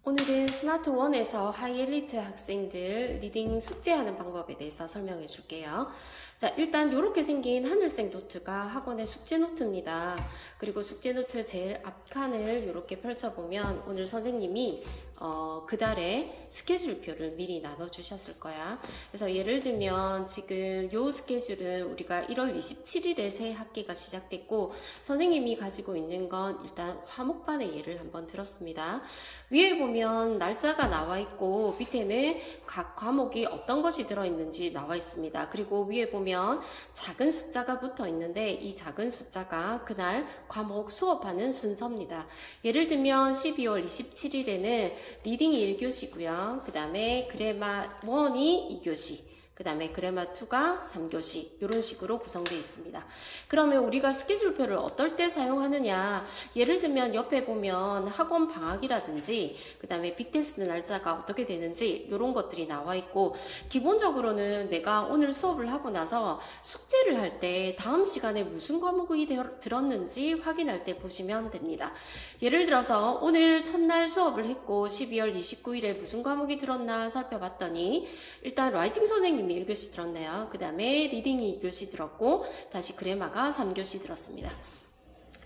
오늘은 스마트 1에서 하이엘리트 학생들 리딩 숙제하는 방법에 대해서 설명해 줄게요. 자, 일단 이렇게 생긴 하늘색 노트가 학원의 숙제 노트입니다. 그리고 숙제 노트 제일 앞칸을 이렇게 펼쳐보면 오늘 선생님이 그달의 스케줄표를 미리 나눠주셨을 거야. 그래서 예를 들면 지금 요 스케줄은 우리가 1월 27일에 새 학기가 시작됐고 선생님이 가지고 있는 건 일단 화목반의 예를 한번 들었습니다. 위에 보면 날짜가 나와 있고 밑에는 각 과목이 어떤 것이 들어있는지 나와 있습니다. 그리고 위에 보면 작은 숫자가 붙어 있는데 이 작은 숫자가 그날 과목 수업하는 순서입니다. 예를 들면 12월 27일에는 리딩이 1교시고요. 그 다음에 그래마 1이 2교시. 그 다음에 그래마 2가 3교시 이런 식으로 구성되어 있습니다. 그러면 우리가 스케줄표를 어떨 때 사용하느냐, 예를 들면 옆에 보면 학원 방학이라든지 그 다음에 빅테스트 날짜가 어떻게 되는지 이런 것들이 나와 있고, 기본적으로는 내가 오늘 수업을 하고 나서 숙제를 할 때 다음 시간에 무슨 과목이 들었는지 확인할 때 보시면 됩니다. 예를 들어서 오늘 첫날 수업을 했고 12월 29일에 무슨 과목이 들었나 살펴봤더니 일단 라이팅 선생님 1교시 들었네요. 그 다음에 리딩이 2교시 들었고 다시 그래마가 3교시 들었습니다.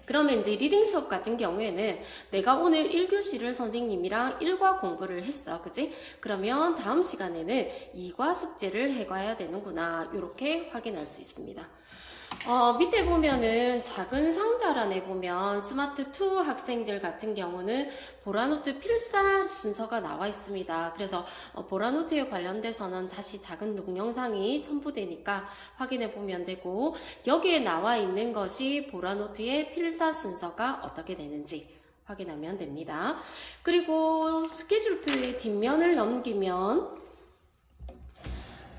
그러면 이제 리딩 수업 같은 경우에는 내가 오늘 1교시를 선생님이랑 1과 공부를 했어. 그지? 그러면 다음 시간에는 2과 숙제를 해가야 되는구나. 이렇게 확인할 수 있습니다. 밑에 보면은 작은 상자란에 보면 스마트 2 학생들 같은 경우는 보라노트 필사 순서가 나와 있습니다. 그래서 보라노트에 관련돼서는 다시 작은 동영상이 첨부되니까 확인해 보면 되고, 여기에 나와 있는 것이 보라노트의 필사 순서가 어떻게 되는지 확인하면 됩니다. 그리고 스케줄표의 뒷면을 넘기면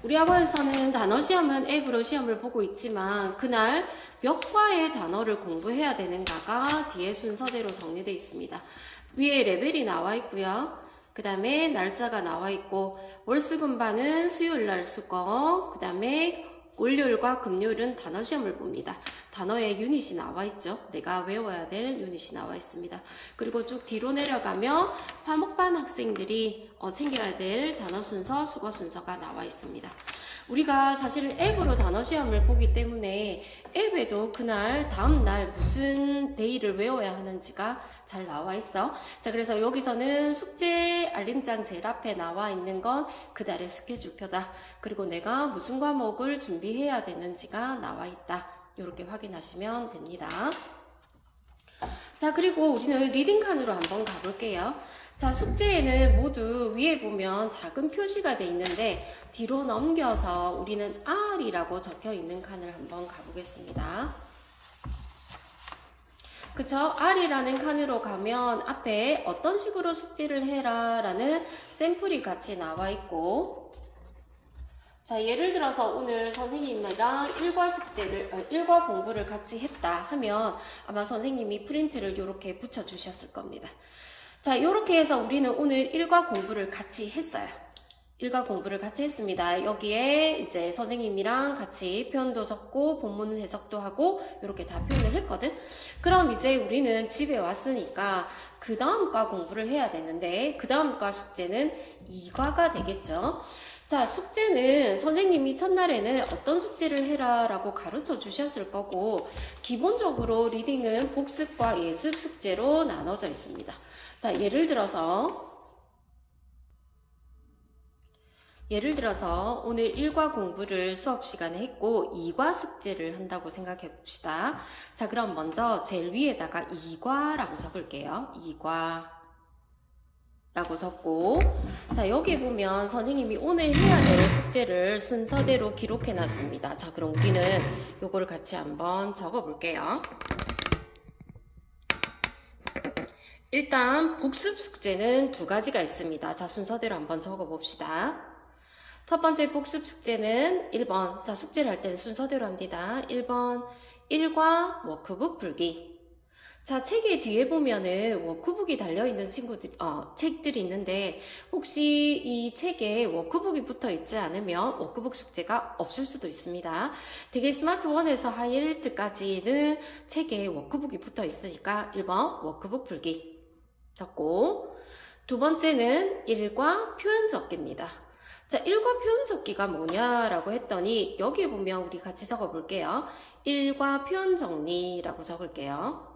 우리 학원에서는 단어 시험은 앱으로 시험을 보고 있지만 그날 몇 과의 단어를 공부해야 되는가가 뒤에 순서대로 정리되어 있습니다. 위에 레벨이 나와 있고요. 그 다음에 날짜가 나와 있고, 월수금반은 수요일날 수거, 그 다음에 월요일과 금요일은 단어 시험을 봅니다. 단어의 유닛이 나와 있죠. 내가 외워야 될 유닛이 나와 있습니다. 그리고 쭉 뒤로 내려가면 화목반 학생들이 챙겨야 될 단어 순서, 수거 순서가 나와 있습니다. 우리가 사실 앱으로 단어 시험을 보기 때문에 앱에도 그날 다음날 무슨 데이를 외워야 하는지가 잘 나와 있어. 자, 그래서 여기서는 숙제 알림장 제일 앞에 나와 있는 건 그달의 스케줄표다. 그리고 내가 무슨 과목을 준비해야 되는지가 나와 있다. 이렇게 확인하시면 됩니다. 자, 그리고 우리는 리딩 칸으로 한번 가볼게요. 자, 숙제에는 모두 위에 보면 작은 표시가 돼 있는데 뒤로 넘겨서 우리는 R이라고 적혀 있는 칸을 한번 가보겠습니다. 그쵸? R이라는 칸으로 가면 앞에 어떤 식으로 숙제를 해라 라는 샘플이 같이 나와 있고, 자, 예를 들어서 오늘 선생님이랑 1과 공부를 같이 했다 하면 아마 선생님이 프린트를 이렇게 붙여주셨을 겁니다. 자, 이렇게 해서 우리는 오늘 1과 공부를 같이 했어요. 1과 공부를 같이 했습니다. 여기에 이제 선생님이랑 같이 표현도 적고 본문 해석도 하고 이렇게 다 표현을 했거든. 그럼 이제 우리는 집에 왔으니까 그 다음 과 공부를 해야 되는데 그 다음 과 숙제는 2과가 되겠죠. 자, 숙제는 선생님이 첫날에는 어떤 숙제를 해라 라고 가르쳐 주셨을 거고, 기본적으로 리딩은 복습과 예습 숙제로 나눠져 있습니다. 자, 예를 들어서 오늘 1과 공부를 수업 시간에 했고 2과 숙제를 한다고 생각해 봅시다. 자, 그럼 먼저 제일 위에다가 2과라고 적을게요. 2과 라고 적고, 자, 여기 보면 선생님이 오늘 해야 될 숙제를 순서대로 기록해 놨습니다. 자, 그럼 우리는 요거를 같이 한번 적어 볼게요. 일단 복습 숙제는 두 가지가 있습니다. 자, 순서대로 한번 적어 봅시다. 첫 번째 복습 숙제는 1번. 자, 숙제를 할 때는 순서대로 합니다. 1번 1과 워크북 풀기. 자, 책의 뒤에 보면은 워크북이 달려있는 책들이 있는데 혹시 이 책에 워크북이 붙어 있지 않으면 워크북 숙제가 없을 수도 있습니다. 되게 스마트 1에서 하이엘리트까지는 책에 워크북이 붙어 있으니까 1번 워크북 풀기 적고, 두 번째는 일과 표현 적기입니다. 자, 일과 표현 적기가 뭐냐라고 했더니 여기 보면 우리 같이 적어 볼게요. 일과 표현 정리라고 적을게요.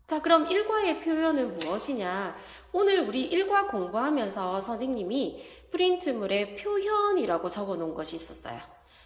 자, 그럼 일과의 표현은 무엇이냐? 오늘 우리 일과 공부하면서 선생님이 프린트물에 표현이라고 적어 놓은 것이 있었어요.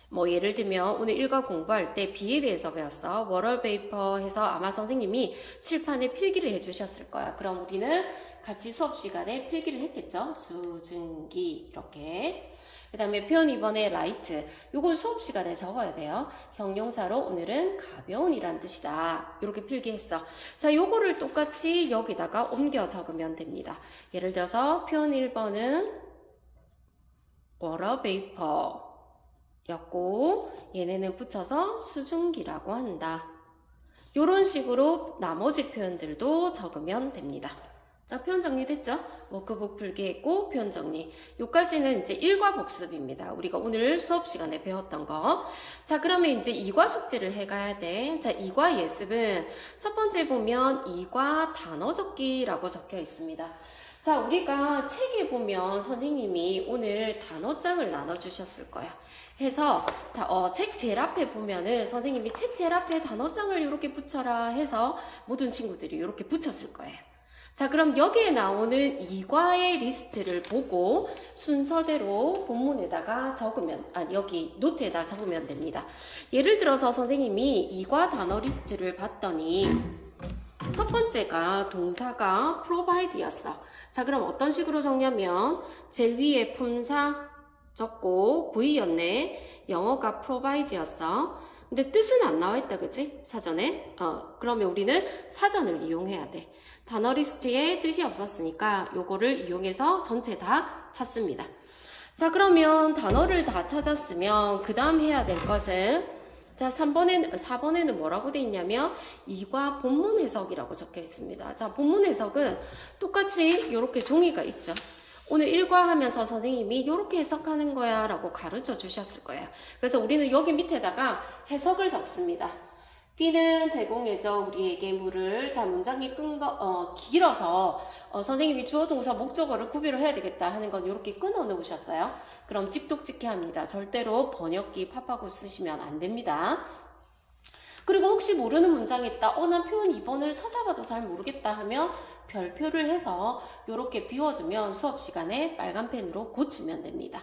뭐 예를 들면 오늘 일과 공부할 때 비에 대해서 배웠어. 워럴페이퍼 해서 아마 선생님이 칠판에 필기를 해주셨을 거야. 그럼 우리는 같이 수업 시간에 필기를 했겠죠? 수증기 이렇게. 그 다음에 표현 2번에 라이트. 요건 수업 시간에 적어야 돼요. 형용사로 오늘은 가벼운이란 뜻이다. 이렇게 필기했어. 자, 요거를 똑같이 여기다가 옮겨 적으면 됩니다. 예를 들어서 표현 1번은 워터베이퍼 였고 얘네는 붙여서 수증기라고 한다. 요런 식으로 나머지 표현들도 적으면 됩니다. 자, 표현 정리됐죠? 워크북 필기했고 표현 정리. 요까지는 이제 일과 복습입니다. 우리가 오늘 수업 시간에 배웠던 거. 자, 그러면 이제 이과 숙제를 해가야 돼. 자, 이과 예습은 첫 번째 보면 이과 단어 적기라고 적혀 있습니다. 자, 우리가 책에 보면 선생님이 오늘 단어장을 나눠주셨을 거야. 해서 책 제일 앞에 보면은 선생님이 책 제일 앞에 단어장을 이렇게 붙여라 해서 모든 친구들이 이렇게 붙였을 거예요. 자, 그럼 여기에 나오는 이과의 리스트를 보고 순서대로 본문에다가 적으면, 여기 노트에다 적으면 됩니다. 예를 들어서 선생님이 이과 단어 리스트를 봤더니 첫 번째가 동사가 provide였어. 자, 그럼 어떤 식으로 적냐면 제일 위에 품사 적고 V였네. 영어가 provide였어. 근데 뜻은 안 나와 있다, 그치? 사전에. 그러면 우리는 사전을 이용해야 돼. 단어 리스트에 뜻이 없었으니까 요거를 이용해서 전체 다 찾습니다. 자, 그러면 단어를 다 찾았으면 그 다음 해야 될 것은 자, 4번에는 뭐라고 돼 있냐면 이과 본문 해석이라고 적혀 있습니다. 자, 본문 해석은 똑같이 이렇게 종이가 있죠. 오늘 일과 하면서 선생님이 이렇게 해석하는 거야 라고 가르쳐 주셨을 거예요. 그래서 우리는 여기 밑에다가 해석을 적습니다. B는 제공해줘 우리에게 물을. 자, 문장이 길어서 선생님이 주어 동사 목적어를 구별을 해야 되겠다 하는 건 이렇게 끊어 놓으셨어요. 그럼 찍독찍기 합니다. 절대로 번역기 팝하고 쓰시면 안 됩니다. 그리고 혹시 모르는 문장이 있다. 난 표현 2번을 찾아봐도 잘 모르겠다 하면 별표를 해서 이렇게 비워두면 수업 시간에 빨간 펜으로 고치면 됩니다.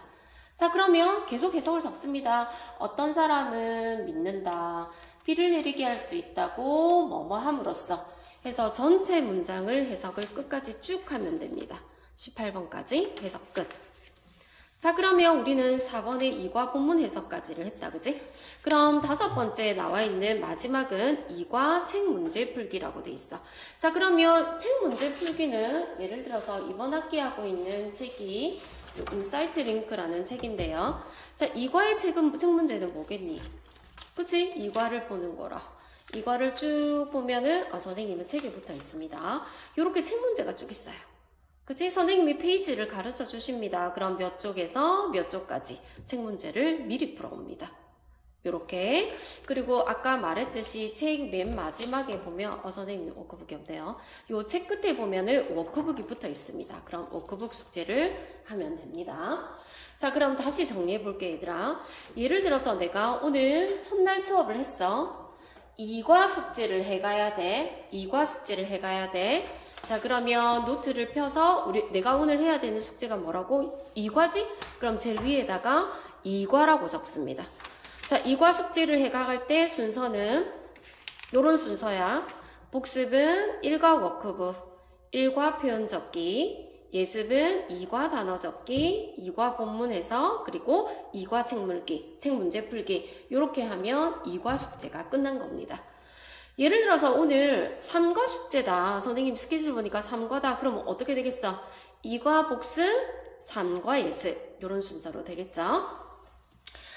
자, 그러면 계속 해석을 적습니다. 어떤 사람은 믿는다. 비를 내리게 할 수 있다고 뭐뭐 함으로써 해서 전체 문장을 해석을 끝까지 쭉 하면 됩니다. 18번까지 해석 끝. 자, 그러면 우리는 4번의 이과 본문 해석까지를 했다, 그지? 그럼 5번째 나와 있는 마지막은 이과 책 문제 풀기라고 돼 있어. 자, 그러면 책 문제 풀기는 예를 들어서 이번 학기 하고 있는 책이 인사이트 링크라는 책인데요. 자, 이과의 책 문제는 뭐겠니? 그치? 이과를 보는 거라. 이과를 쭉 보면은 선생님은 책에 붙어 있습니다. 이렇게 책 문제가 쭉 있어요. 그치? 선생님이 페이지를 가르쳐 주십니다. 그럼 몇 쪽에서 몇 쪽까지 책 문제를 미리 풀어옵니다. 요렇게. 그리고 아까 말했듯이 책 맨 마지막에 보면 선생님 워크북이 없네요. 요 책 끝에 보면은 워크북이 붙어 있습니다. 그럼 워크북 숙제를 하면 됩니다. 자, 그럼 다시 정리해 볼게, 얘들아. 예를 들어서 내가 오늘 첫날 수업을 했어. 이과 숙제를 해가야 돼. 이과 숙제를 해가야 돼. 자, 그러면 노트를 펴서 내가 오늘 해야 되는 숙제가 뭐라고? 이과지? 그럼 제일 위에다가 이과라고 적습니다. 자, 이과 숙제를 해가갈 때 순서는 요런 순서야. 복습은 1과 워크북, 1과 표현 적기, 예습은 2과 단어 적기, 2과 본문 해석, 그리고 2과 책 문제 풀기. 이렇게 하면 2과 숙제가 끝난 겁니다. 예를 들어서 오늘 3과 숙제다. 선생님 스케줄 보니까 3과다. 그럼 어떻게 되겠어? 2과 복습, 3과 예습. 이런 순서로 되겠죠?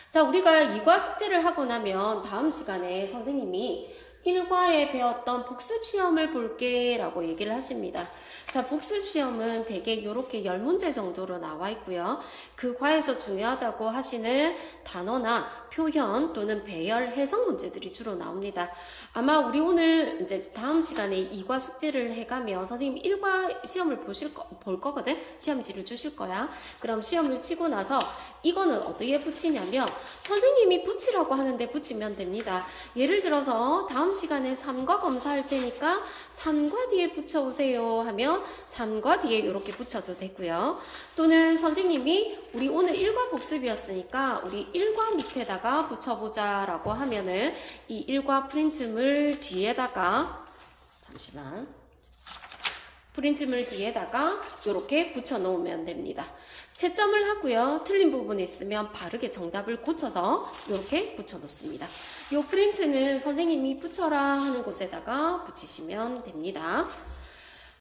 자, 우리가 2과 숙제를 하고 나면 다음 시간에 선생님이 1과에 배웠던 복습시험을 볼게 라고 얘기를 하십니다. 자, 복습시험은 대개 이렇게 10문제 정도로 나와 있고요. 그 과에서 중요하다고 하시는 단어나 표현 또는 배열, 해석 문제들이 주로 나옵니다. 아마 우리 오늘 이제 다음 시간에 2과 숙제를 해가며 선생님 1과 시험을 볼 거거든? 시험지를 주실 거야. 그럼 시험을 치고 나서 이거는 어떻게 붙이냐면 선생님이 붙이라고 하는데 붙이면 됩니다. 예를 들어서 다음 시간에 3과 검사할 테니까 3과 뒤에 붙여오세요 하면 3과 뒤에 이렇게 붙여도 되고요. 또는 선생님이 우리 오늘 1과 복습이었으니까 우리 1과 밑에다가 붙여보자 라고 하면은 이 1과 프린트물 뒤에다가 잠시만 프린트물 뒤에다가 이렇게 붙여 놓으면 됩니다. 채점을 하고요. 틀린 부분이 있으면 바르게 정답을 고쳐서 이렇게 붙여 놓습니다. 이 프린트는 선생님이 붙여라 하는 곳에다가 붙이시면 됩니다.